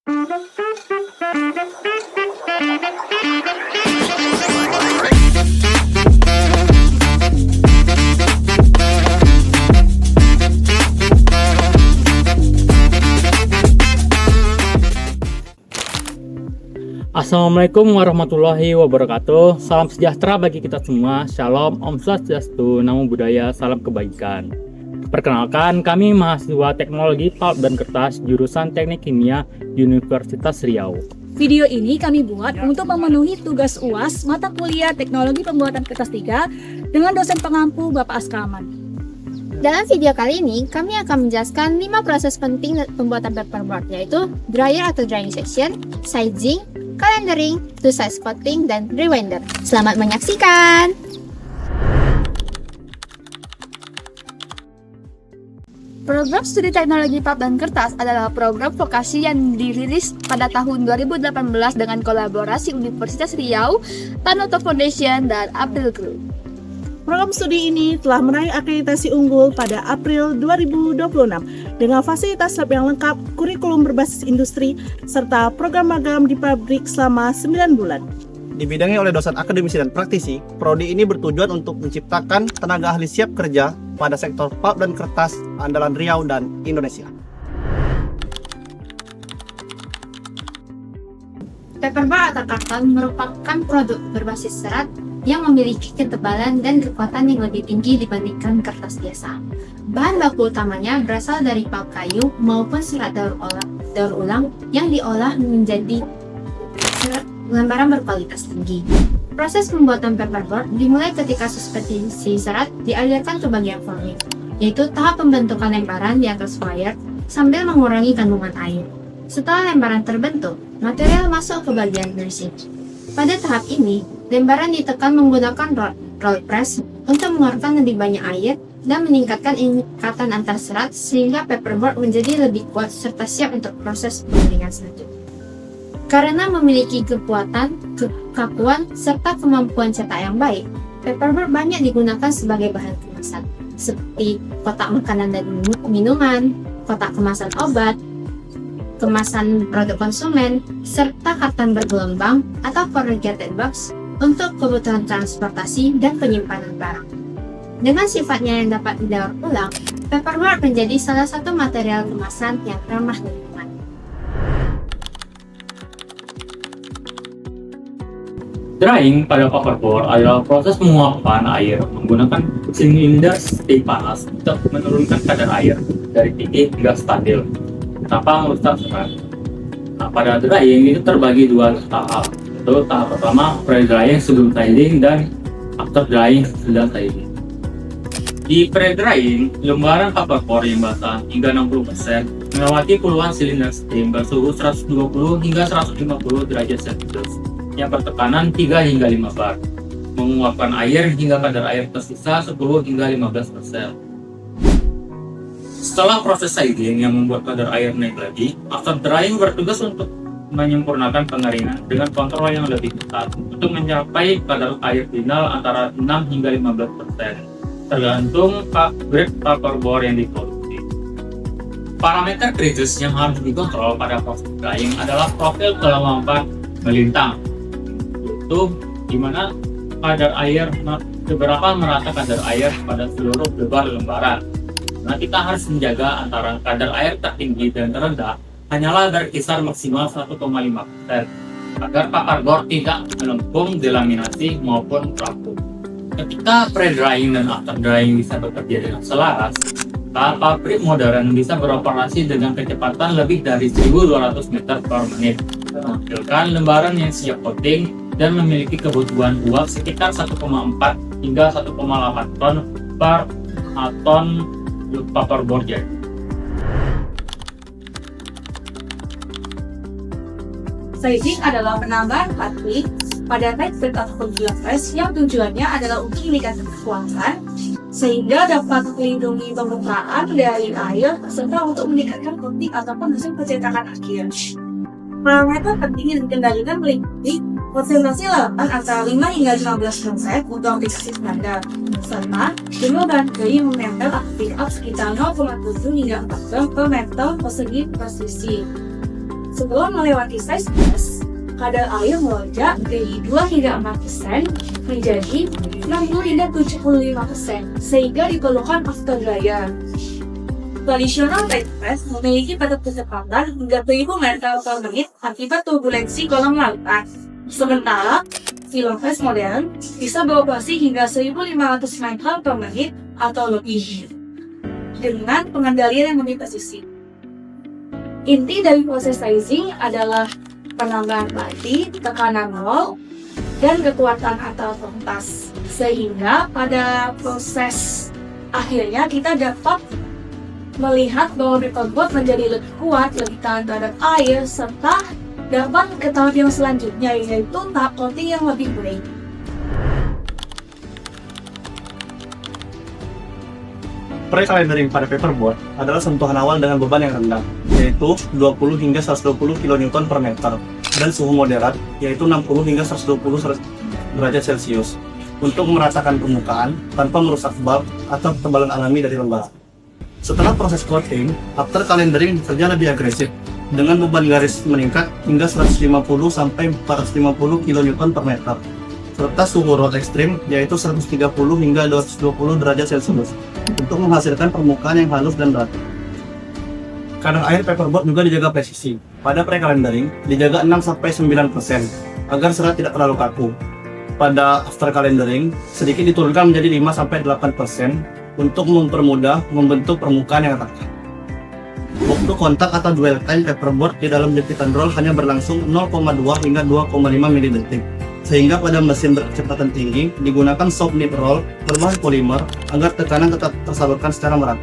Assalamualaikum warahmatullahi wabarakatuh. Salam sejahtera bagi kita semua. Shalom, Om Swastiastu, Namo Buddhaya, salam kebaikan. Perkenalkan, kami mahasiswa Teknologi Pulp dan Kertas jurusan Teknik Kimia Universitas Riau. Video ini kami buat untuk memenuhi tugas UAS mata kuliah Teknologi Pembuatan Kertas 3 dengan dosen pengampu Bapak Askaman. Dalam video kali ini, kami akan menjelaskan 5 proses penting pembuatan paperboard, yaitu dryer atau drying section, sizing, calendering, two-size coating, dan rewinder. Selamat menyaksikan! Program Studi Teknologi Pulp dan Kertas adalah program vokasi yang dirilis pada tahun 2018 dengan kolaborasi Universitas Riau, Tanoto Foundation, dan April Group. Program studi ini telah meraih akreditasi unggul pada April 2026 dengan fasilitas lab yang lengkap, kurikulum berbasis industri, serta program magang di pabrik selama 9 bulan. Dibidangi oleh dosen akademisi dan praktisi, prodi ini bertujuan untuk menciptakan tenaga ahli siap kerja pada sektor pulp dan kertas andalan Riau dan Indonesia. Paperboard atau karton merupakan produk berbasis serat yang memiliki ketebalan dan kekuatan yang lebih tinggi dibandingkan kertas biasa. Bahan baku utamanya berasal dari pulp kayu maupun serat daur ulang yang diolah menjadi lembaran berkualitas tinggi. Proses pembuatan paperboard dimulai ketika suspensi serat dialirkan ke bagian forming, yaitu tahap pembentukan lembaran di atas wire sambil mengurangi kandungan air. Setelah lembaran terbentuk, material masuk ke bagian nursing. Pada tahap ini, lembaran ditekan menggunakan roll press untuk mengeluarkan lebih banyak air dan meningkatkan ikatan antar serat sehingga paperboard menjadi lebih kuat serta siap untuk proses pengeringan selanjutnya. Karena memiliki kekuatan, kekakuan, serta kemampuan cetak yang baik, paperboard banyak digunakan sebagai bahan kemasan, seperti kotak makanan dan minuman, kotak kemasan obat, kemasan produk konsumen, serta karton bergelombang atau corrugated box untuk kebutuhan transportasi dan penyimpanan barang. Dengan sifatnya yang dapat didaur ulang, paperboard menjadi salah satu material kemasan yang ramah lingkungan. Drying pada paperboard adalah proses penguapan air menggunakan silinder stay panas untuk menurunkan kadar air dari tinggi hingga stabil tanpa merusak serat. Nah, pada drying itu terbagi dua tahap. Itu tahap pertama pre-drying sebelum sizing dan after drying sesudah sizing. Di pre-drying, lembaran paperboard yang basah hingga 60% melewati puluhan silinder steam bersuhu 120 hingga 150 derajat Celcius yang bertekanan 3 hingga 5 bar, menguapkan air hingga kadar air tersisa 10 hingga 15%. Setelah proses sizing yang membuat kadar air naik lagi, after drying bertugas untuk menyempurnakan pengeringan dengan kontrol yang lebih ketat untuk mencapai kadar air final antara 6 hingga 15%, tergantung grade paperboard yang diproduksi. Parameter kritis yang harus dikontrol pada proses drying adalah profil kelembapan melintang, yaitu di mana kadar air seberapa merata kadar air pada seluruh lebar lembaran. Nah, kita harus menjaga antara kadar air tertinggi dan terendah hanyalah berkisar maksimal 1,5% agar paperboard tidak melengkung, delaminasi maupun rapuh. Ketika pre-drying dan after drying bisa bekerja dengan selaras, pabrik modern bisa beroperasi dengan kecepatan lebih dari 1.200 meter per menit, menghasilkan lembaran yang siap coating dan memiliki kebutuhan uap sekitar 1,4 hingga 1,8 ton per ton paperboard jadi. Sizing adalah penambahan plastik pada tight atau press yang tujuannya adalah untuk meningkatkan kekuatan sehingga dapat melindungi permukaan dari air serta untuk meningkatkan coating ataupun hasil pencetakan akhir. Parameter penting yang dikendalikan meliputi konsentrasi lapan antara 5 hingga 15% untuk aplikasi standar, serta jumlah bakteri menempel aktif sekitar 0,7 hingga 4 gram per meter persegi per sisi. Sebelum melewati size gas, kadar air melonjak dari 2 hingga 4% menjadi 60 hingga 75%, sehingga diperlukan after dryer. Tradisional tight press memiliki batas kecepatan hingga 1000 meter per menit akibat turbulensi kolom lautan. Sementara, film press modern bisa beroperasi hingga 1500 meter per menit atau lebih, dengan pengendalian yang lebih presisi. Inti dari proses sizing adalah penambahan padi, tekanan roll, dan kekuatan antar kertas, sehingga pada proses akhirnya kita dapat melihat bahwa paperboard menjadi lebih kuat, lebih tahan terhadap air, serta dapat ke tahap yang selanjutnya, yaitu tahap coating yang lebih baik. Pre-calendering pada paperboard adalah sentuhan awal dengan beban yang rendah, yaitu 20 hingga 120 kN per meter, dan suhu moderat, yaitu 60 hingga 120 derajat Celcius, untuk meratakan permukaan tanpa merusak bulk atau ketebalan alami dari lembaran. Setelah proses coating, after calendering bekerja lebih agresif, dengan beban garis meningkat hingga 150 sampai 450 kN per meter, serta suhu roll ekstrim yaitu 130 hingga 220 derajat Celcius, untuk menghasilkan permukaan yang halus dan rata. Kadar air paperboard juga dijaga presisi. Pada pre-calendering, dijaga 6-9% agar serat tidak terlalu kaku. Pada after calendering, sedikit diturunkan menjadi 5-8% untuk mempermudah membentuk permukaan yang rata. Waktu kontak atau dwell time paperboard di dalam jepitan roll hanya berlangsung 0,2 hingga 2,5 mili-detik. Sehingga pada mesin berkecepatan tinggi digunakan soft knit roll berbahan polimer agar tekanan tetap tersalurkan secara merata.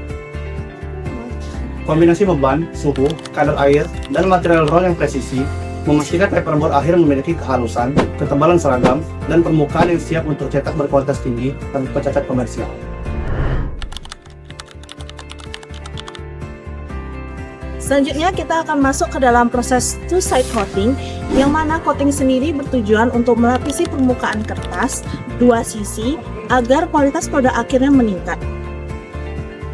Kombinasi beban, suhu, kadar air, dan material roll yang presisi memastikan paperboard akhir memiliki kehalusan, ketebalan seragam, dan permukaan yang siap untuk cetak berkualitas tinggi tanpa cacat komersial. Selanjutnya kita akan masuk ke dalam proses two-side coating, yang mana coating sendiri bertujuan untuk melapisi permukaan kertas dua sisi agar kualitas produk akhirnya meningkat.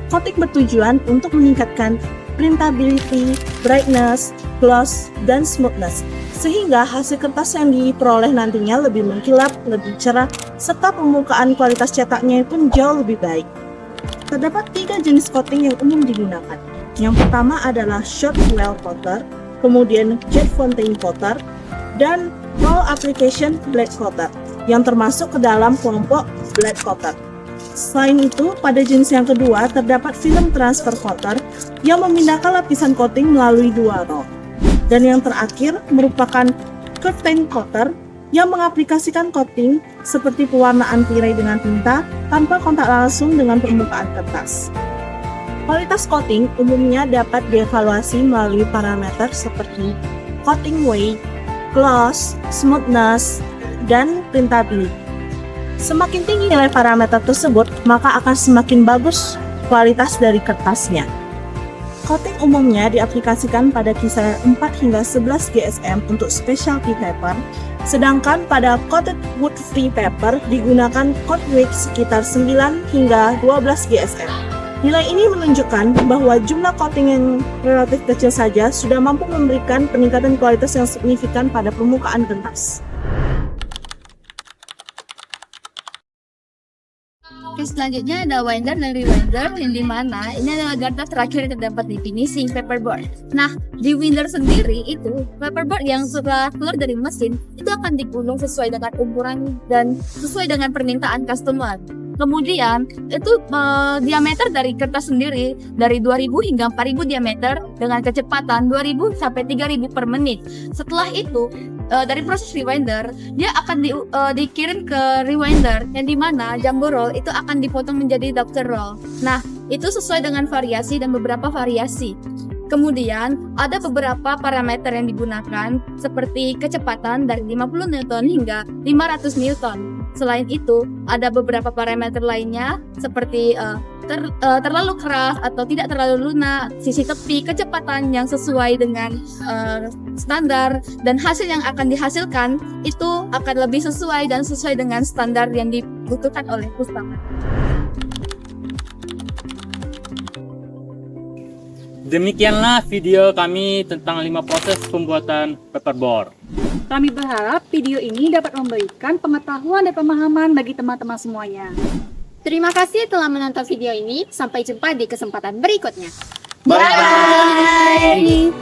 Coating bertujuan untuk meningkatkan printability, brightness, gloss, dan smoothness, sehingga hasil kertas yang diperoleh nantinya lebih mengkilap, lebih cerah, serta permukaan kualitas cetaknya pun jauh lebih baik. Terdapat 3 jenis coating yang umum digunakan. Yang pertama adalah short well coater, kemudian jet fountain coater, dan roll application black coater, yang termasuk ke dalam kelompok black coater. Selain itu, pada jenis yang kedua terdapat film transfer coater yang memindahkan lapisan coating melalui 2 roll. Dan yang terakhir merupakan curtain coater yang mengaplikasikan coating seperti pewarnaan tirai dengan tinta tanpa kontak langsung dengan permukaan kertas. Kualitas coating umumnya dapat dievaluasi melalui parameter seperti coating weight, gloss, smoothness, dan printability. Semakin tinggi nilai parameter tersebut, maka akan semakin bagus kualitas dari kertasnya. Coating umumnya diaplikasikan pada kisaran 4 hingga 11 GSM untuk specialty paper, sedangkan pada coated wood-free paper digunakan coat weight sekitar 9 hingga 12 GSM. Nilai ini menunjukkan bahwa jumlah coating yang relatif kecil saja sudah mampu memberikan peningkatan kualitas yang signifikan pada permukaan kertas. Oke, selanjutnya ada winder dan rewinder, yang dimana ini adalah garda terakhir yang terdapat di finishing paperboard. Nah, di winder sendiri itu paperboard yang setelah keluar dari mesin itu akan digulung sesuai dengan ukuran dan sesuai dengan permintaan customer. Kemudian itu diameter dari kertas sendiri dari 2000 hingga 4000 diameter dengan kecepatan 2000 sampai 3000 per menit. Setelah itu dari proses rewinder dia akan dikirim ke rewinder, yang dimana jumbo roll itu akan dipotong menjadi doctor roll. Nah, itu sesuai dengan variasi dan beberapa variasi. Kemudian ada beberapa parameter yang digunakan seperti kecepatan dari 50 Newton hingga 500 Newton. Selain itu, ada beberapa parameter lainnya seperti terlalu keras atau tidak terlalu lunak, sisi tepi, kecepatan yang sesuai dengan standar, dan hasil yang akan dihasilkan itu akan lebih sesuai dan sesuai dengan standar yang dibutuhkan oleh customer. Demikianlah video kami tentang 5 proses pembuatan paperboard. Kami berharap video ini dapat memberikan pengetahuan dan pemahaman bagi teman-teman semuanya. Terima kasih telah menonton video ini. Sampai jumpa di kesempatan berikutnya. Bye!